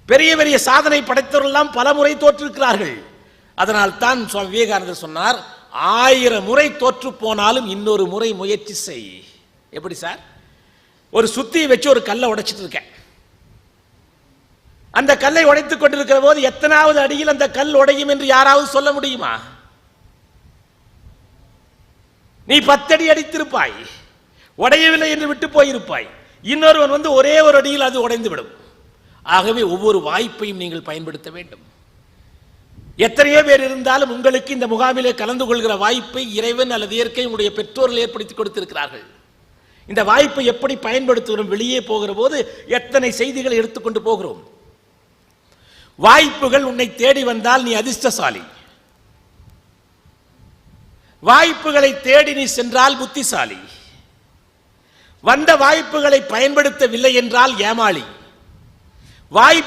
பெரிய பெரிய சாதனை படைத்தவர்கள் பல முறை தோற்றிருக்கிறார்கள். அதனால் தான் சுவாமி விவேகானந்தர் சொன்னார், 1000 முறை தோற்று போனாலும் இன்னொரு முறை முயற்சி செய். எப்படி சார்? ஒரு சுத்தியை வச்சு ஒரு கல்லை உடைச்சிட்டு இருக்கேன். அந்த கல்லை உடைத்துக் கொண்டிருக்கிற போது எத்தனாவது அடியில் அந்த கல் உடையும் என்று யாராவது சொல்ல முடியுமா? நீ 10 அடி அடித்திருப்பாய், உடையவில்லை என்று விட்டு போயிருப்பாய். இன்னொருவன் வந்து ஒரே ஒரு அடியில் அது உடைந்து விடும். ஆகவே ஒவ்வொரு வாய்ப்பையும் நீங்கள் பயன்படுத்த வேண்டும். எத்தனையோ பேர் இருந்தாலும் உங்களுக்கு இந்த முகாமிலே கலந்து கொள்கிற வாய்ப்பை இறைவன் அல்லது இயற்கை உங்களுடைய பெற்றோர்கள் ஏற்படுத்தி கொடுத்திருக்கிறார்கள். இந்த வாய்ப்பை எப்படி பயன்படுத்துகிறோம்? வெளியே போகிற போது எத்தனை செய்திகளை எடுத்துக்கொண்டு போகிறோம். வாய்ப்புகள் உன்னை தேடி வந்தால் நீ அதிர்ஷ்டசாலி. வாய்ப்புகளை தேடி நீ சென்றால் புத்திசாலி. வந்த வாய்ப்புகளை பயன்படுத்தவில்லை என்றால் ஏமாளி. வாய்ப்பு